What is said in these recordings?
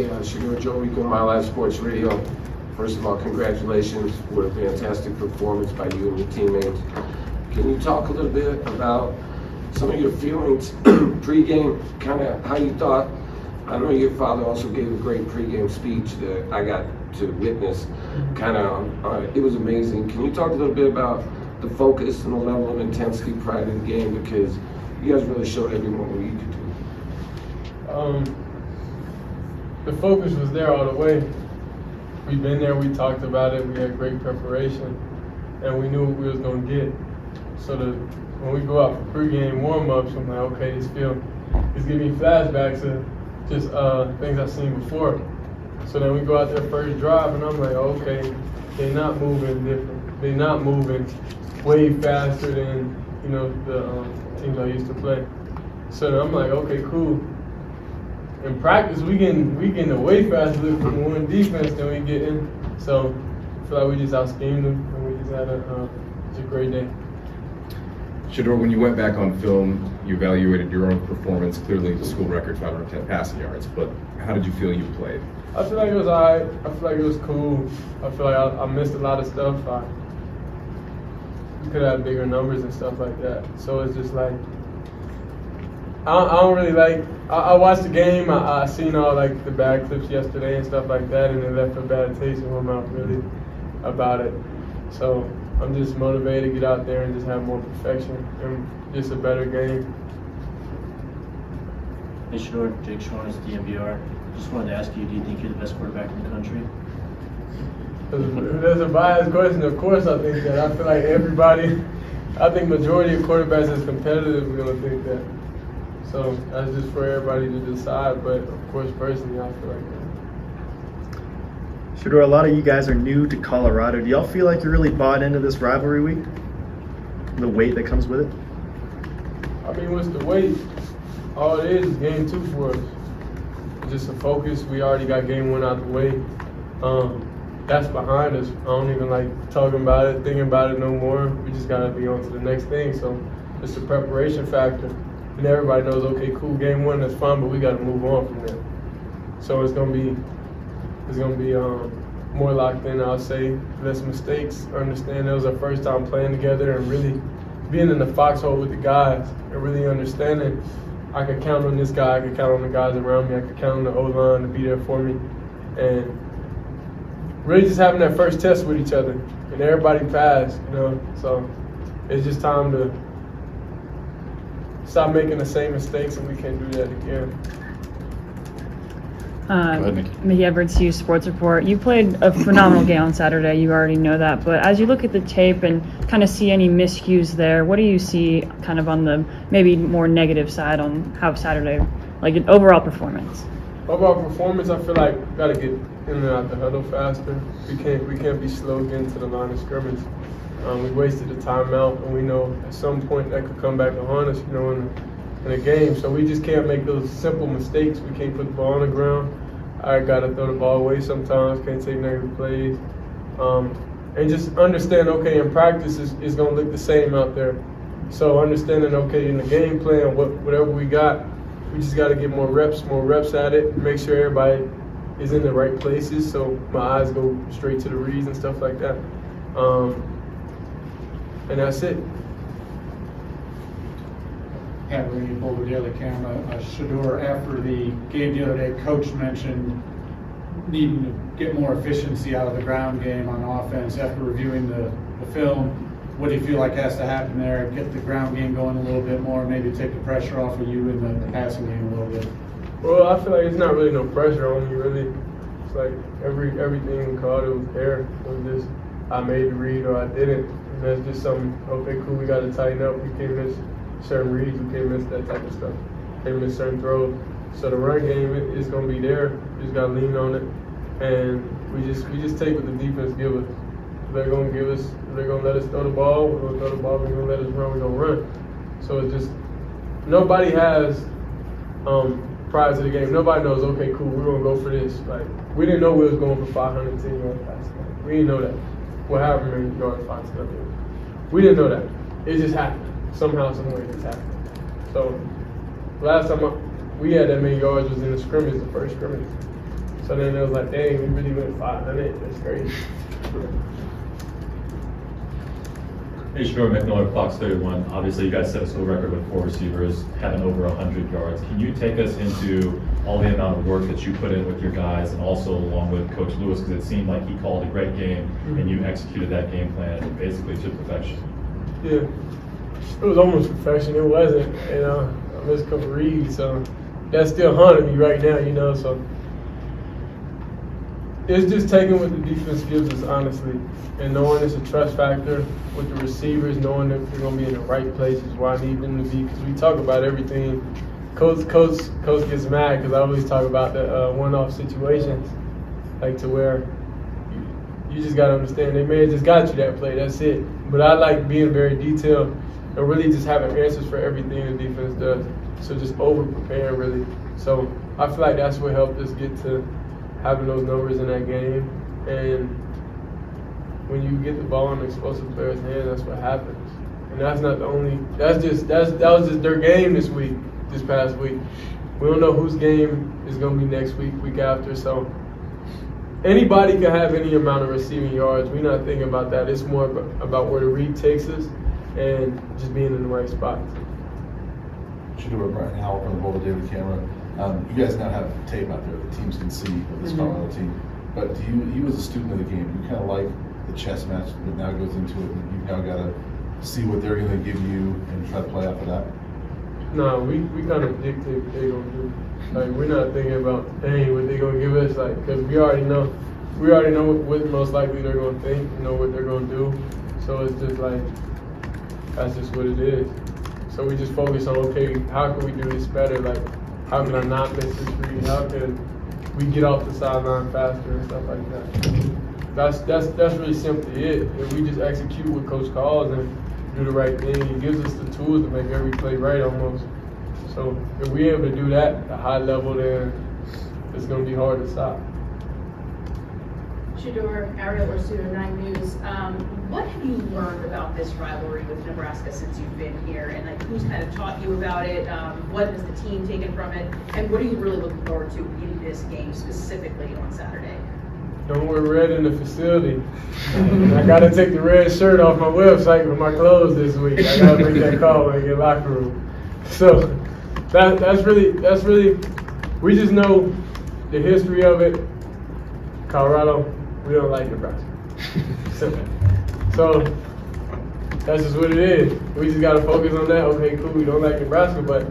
Hey, Shedeur, Joe Rico, My Live Sports Radio. First of all, congratulations. What a fantastic performance by you and your teammates. Can you talk a little bit about some of your feelings pregame, kind of how you thought? I know your father also gave a great pregame speech that I got to witness. It was amazing. Can you talk a little bit about the focus and the level of intensity prior to the game, because you guys really showed everyone what you could do? The focus was there all the way. We've been there, we talked about it, we had great preparation, and we knew what we was going to get. So when we go out for pregame warm-ups, I'm like, okay, this it's giving me flashbacks of just things I've seen before. So then we go out there first drive, and I'm like, okay, they're not moving different. They're not moving way faster than the teams I used to play. So then I'm like, okay, cool. In practice, we getting away faster from one defense than we get in. So I feel like we just out-schemed them, and we just had a great day. Shedeur, when you went back on film, you evaluated your own performance. Clearly, the school record, 510 passing yards. But how did you feel you played? I feel like it was all right. I feel like it was cool. I feel like I missed a lot of stuff. We could have bigger numbers and stuff like that. So it's just like, I don't really like. I watched the game. I seen all like the bad clips yesterday and stuff like that, and it left a bad taste in my mouth really about it. So I'm just motivated to get out there and just have more perfection and just a better game. Hey Shedeur, Jake Shorns, DMVR. Just wanted to ask you, do you think you're the best quarterback in the country? That's a biased question. Of course I think that. I feel like I think majority of quarterbacks that's competitive are going to think that. So that's just for everybody to decide. But of course, personally, I feel like that. Shedeur, a lot of you guys are new to Colorado. Do y'all feel like you're really bought into this rivalry week? The weight that comes with it? I mean, what's the weight? All it is game 2 for us. It's just a focus. We already got game 1 out the way. That's behind us. I don't even like talking about it, thinking about it no more. We just gotta be on to the next thing. So it's a preparation factor. And everybody knows, okay, cool, game 1, that's fun, but we gotta move on from there. So it's gonna be more locked in, I'll say, less mistakes. Understand it was our first time playing together and really being in the foxhole with the guys and really understanding I could count on this guy, I could count on the guys around me, I could count on the O-line to be there for me. And really just having that first test with each other and everybody passed, So it's just time to stop making the same mistakes and we can't do that again. Go ahead, Nikki. Mickey Everett, CU Sports Report. You played a phenomenal game on Saturday. You already know that. But as you look at the tape and kind of see any miscues there, what do you see kind of on the maybe more negative side on how Saturday, like an overall performance? Overall performance, I feel like we got to get in and out the huddle faster. We can't be slow getting to the line of scrimmage. We wasted the timeout, and we know at some point that could come back to haunt us, in a game. So we just can't make those simple mistakes. We can't put the ball on the ground. I got to throw the ball away sometimes, can't take negative plays. And just understand, okay, in practice it's going to look the same out there. So understanding, okay, in the game plan, whatever we got, we just got to get more reps at it, make sure everybody is in the right places so my eyes go straight to the reads and stuff like that. And that's it. Pat Rhule over the other camera. Shedeur, after the game the other day, Coach mentioned needing to get more efficiency out of the ground game on offense. After reviewing the film, what do you feel like has to happen there? Get the ground game going a little bit more, maybe take the pressure off of you in the passing game a little bit? Well, I feel like it's not really no pressure on me, really. It's like everything we called, it was there. It was just I made the read or I didn't. And that's just something, okay, cool, we got to tighten up. We can't miss certain reads, we can't miss that type of stuff. Can't miss certain throws. So the run game is going to be there. We just got to lean on it. And we just take what the defense give us. They're going to let us throw the ball, we're going to throw the ball, we're going to let us run, we're going to run. So it's just, nobody has, prior to the game, nobody knows, okay, cool, we're going to go for this. Like, we didn't know we was going for 510 yards passing. We didn't know that. Well, however many yards, 510. We didn't know that. It just happened. Somehow, somewhere, it just happened. So, last time we had that many yards was in the scrimmage, the first scrimmage. So then it was like, dang, we really went 500. That's crazy. Hey, Shedeur, Matt Rhule, Fox 31. Obviously, you guys set a school record with 4 receivers, having over 100 yards. Can you take us into all the amount of work that you put in with your guys and also along with Coach Lewis? Because it seemed like he called a great game and you executed that game plan basically to perfection. Yeah, it was almost perfection. It wasn't, I missed a couple reads, so that's still haunting me right now, so it's just taking what the defense gives us, honestly, and knowing it's a trust factor with the receivers, knowing that they're going to be in the right places where I need them to be, because we talk about everything. Coach gets mad because I always talk about the one-off situations, like to where you just got to understand they may have just got you that play, that's it. But I like being very detailed and really just having answers for everything the defense does. So just over-preparing, really. So I feel like that's what helped us get to having those numbers in that game. And when you get the ball in the explosive player's hands, that's what happens. And that's not the only, that was just their game this past week. We don't know whose game is going to be next week after. So anybody can have any amount of receiving yards. We're not thinking about that. It's more about where the read takes us and just being in the right spots. Shedeur, Brian Howell from the Boulder Daily Camera. You guys now have tape out there that teams can see of this Colorado team. But do you as a student of the game, you kind of like the chess match that now goes into it, and you've now got to see what they're going to give you and try to play off of that? No, we kind of dictate what they're going to do. Like, we're not thinking about, dang, what they're going to give us, like, because we already know what most likely they're going to think, what they're going to do. So it's just like, that's just what it is. So we just focus on, okay, how can we do this better? Like, how can I not miss this read? How can we get off the sideline faster and stuff like that? That's really simply it. If we just execute what Coach calls and do the right thing, he gives us the tools to make every play right almost. So if we're able to do that at a high level, then it's going to be hard to stop. Shedeur, Ariel Orsuto, 9 News. What have you learned about this rivalry with Nebraska since you've been here? And like, who's kind of taught you about it? What has the team taken from it? And what are you really looking forward to in this game specifically on Saturday? Don't wear red in the facility. I got to take the red shirt off my website with my clothes this week. I got to make that call when I get locker room. So that's really, we just know the history of it. Colorado, we don't like Nebraska. So that's just what it is. We just got to focus on that. Okay, cool, we don't like Nebraska, but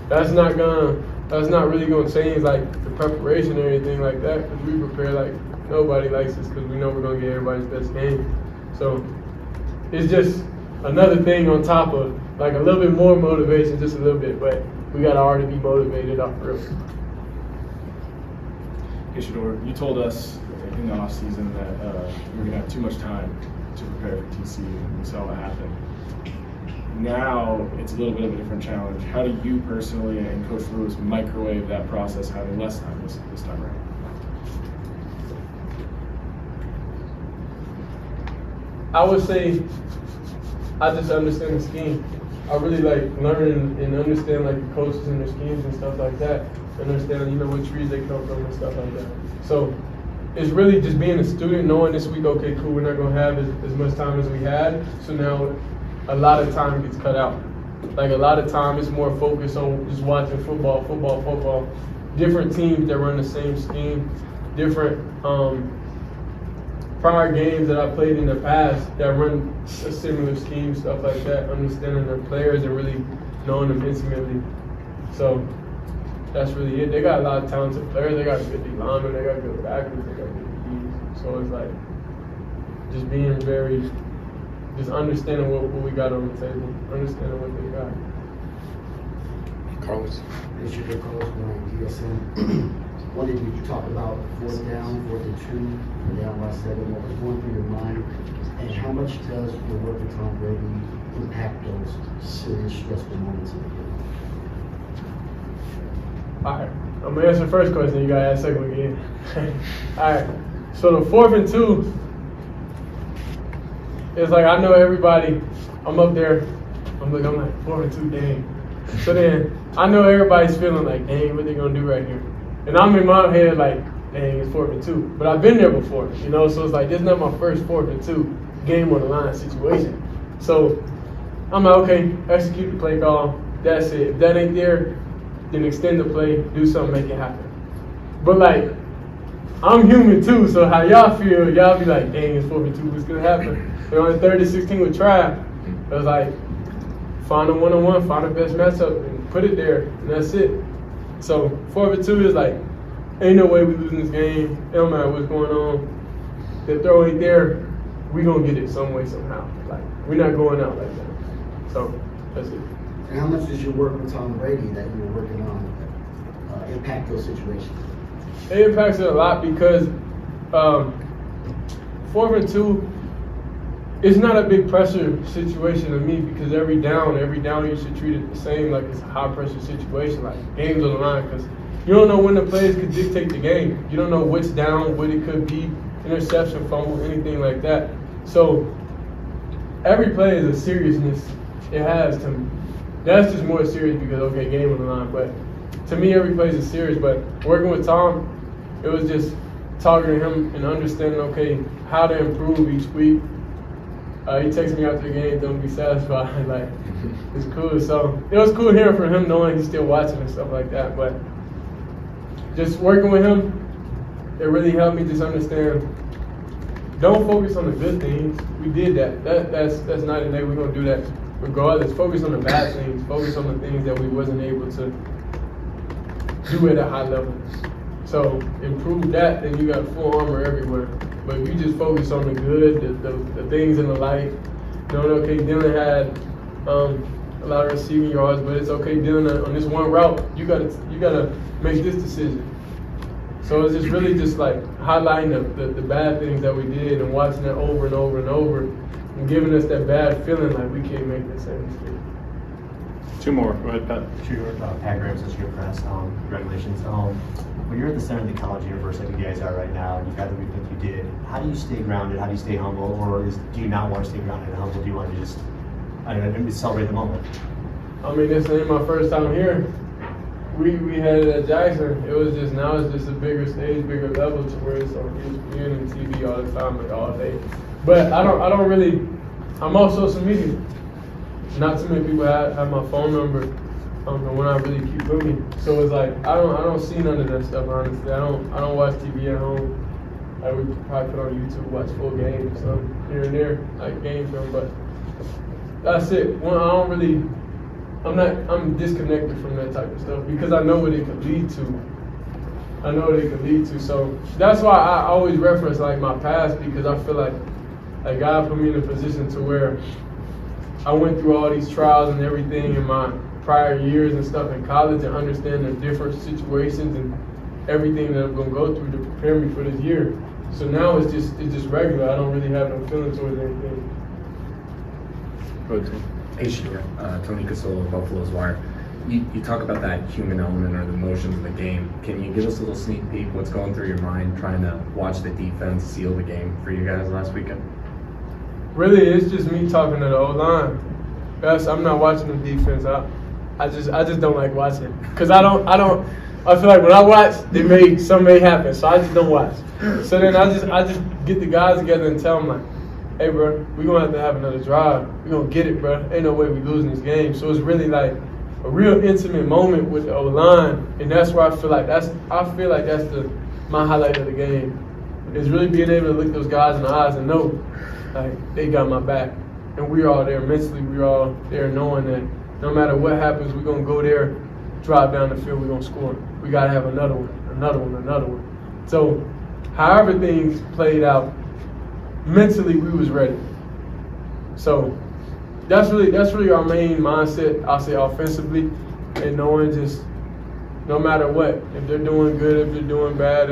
that's not really gonna change like the preparation or anything like that, because we prepare like nobody likes us, because we know we're gonna get everybody's best game. So it's just another thing on top of like a little bit more motivation, just a little bit, but we gotta already be motivated off real. Hey, Shedeur, you told us in the offseason that we're going to have too much time to prepare for TC, and we saw what happened. Now it's a little bit of a different challenge. How do you personally and Coach Lewis microwave that process, having less time this time around? I would say I just understand the scheme. I really like learning and understand like the coaches and their schemes and stuff like that. Understand, what trees they come from and stuff like that. So it's really just being a student, knowing this week, okay, cool, we're not gonna have as much time as we had. So now a lot of time gets cut out. Like a lot of time it's more focused on just watching football. Different teams that run the same scheme, different prior games that I played in the past that run a similar scheme, stuff like that, understanding their players and really knowing them intimately. So that's really it. They got a lot of talented players. They got good D linemen, they got good backers, they got good Ds. So it's like just being just understanding what we got on the table, understanding what they got. Carlos. This is your Carlos from DSN. What did you talk about 4th down, 4th and 2, and down by 7? What was going through your mind? And how much does your work with Tom Brady impact those serious, stressful moments in the game? All right, I'm gonna answer the first question. You gotta ask the second one again. All right, so the 4th and 2, it's like I know everybody. I'm up there. I'm like 4th and 2, dang. So then I know everybody's feeling like, dang, what they gonna do right here? And I'm in my head like, dang, it's 4th and 2. But I've been there before, you know, so it's like, this is not my first 4th and 2 game on the line situation. So I'm like, okay, execute the play call. That's it. If that ain't there, then extend the play, do something, make it happen. But like, I'm human too, so how y'all feel, y'all be like, dang, it's 4th and 2, what's gonna happen? But on the 3rd and 16 with try, it was like, find a one-on-one, find the best matchup, and put it there, and that's it. So 4th and 2 is like, ain't no way we losing this game. It don't matter what's going on. The throw ain't there, we gonna get it some way, somehow. Like, we're not going out like that. So that's it. And how much does your work with Tom Brady that you were working on impact those situations? It impacts it a lot because 4th and 2, it's not a big pressure situation to me because every down you should treat it the same, like it's a high pressure situation, like games on the line, because you don't know when the plays could dictate the game. You don't know which down, what it could be, interception, fumble, anything like that. So every play is a seriousness it has to me. That's just more serious because, okay, game on the line. But to me, every play is serious. But working with Tom, it was just talking to him and understanding, okay, how to improve each week. He texted me after the game, don't be satisfied. Like, it's cool. So it was cool hearing from him, knowing he's still watching and stuff like that. But just working with him, it really helped me just understand. Don't focus on the good things. We did that. That's night and day. We're gonna do that regardless. Focus on the bad things. Focus on the things that we wasn't able to do at a high level. So improve that, then you got full armor everywhere. But if you just focus on the good, the things in the light. You know, okay, Dylan had a lot of receiving yards, but it's okay, Dylan, on this one route, you gotta make this decision. So it's just really just like highlighting the bad things that we did and watching it over and over and over and giving us that bad feeling like we can't make the same mistake. Two more. Go ahead, Pat. Shedeur, Pat Graham, Associated Press. Congratulations. When you're at the center of the college universe like you guys are right now, and you've had the week like you did, how do you stay grounded? How do you stay humble? Or do you not want to stay grounded and humble? Do you want to just, I don't know, celebrate the moment? I mean, this ain't my first time here. We had it at Jackson. It was just, now it's just a bigger stage, bigger level to where it's on ESPN and TV all the time, like all day. But I don't really, I'm on social media. Not too many people have my phone number. I don't know when I really keep with me. So it's like, I don't see none of that stuff, honestly. I don't watch TV at home. I would probably put on YouTube, watch full games, here and there, like game film, but that's it. I'm disconnected from that type of stuff because I know what it could lead to. So that's why I always reference like my past, because I feel like God put me in a position to where I went through all these trials and everything in my prior years and stuff in college and understand the different situations and everything that I'm gonna go through to prepare me for this year. So now it's just regular. I don't really have no feeling towards anything. Go ahead, Tim. Hey, Shedeur. Tony Casola, Buffalo's Wire. You talk about that human element or the emotions of the game. Can you give us a little sneak peek what's going through your mind trying to watch the defense seal the game for you guys last weekend? Really, it's just me talking to the O-line. I'm not watching the defense. I just don't like watching because I feel like when I watch, something may happen, so I just don't watch. So then I just get the guys together and tell them like, hey, bro, we're going to have another drive. We're going to get it, bro. Ain't no way we losing this game. So it's really like a real intimate moment with the O-line, and that's where I feel like that's my highlight of the game, is really being able to look those guys in the eyes and know, like, they got my back. And we're all there mentally. We're all there knowing that no matter what happens, we're going to go there, drive down the field, we're going to score. We got to have another one. So however things played out, mentally we was ready. So that's really our main mindset, I'll say, offensively, and knowing just no matter what, if they're doing good, if they're doing bad,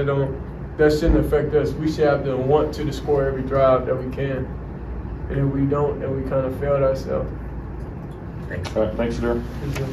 that shouldn't affect us. We should have to want to score every drive that we can. And if we don't, then we kind of failed ourselves. All right, thanks, Shedeur. Thank you.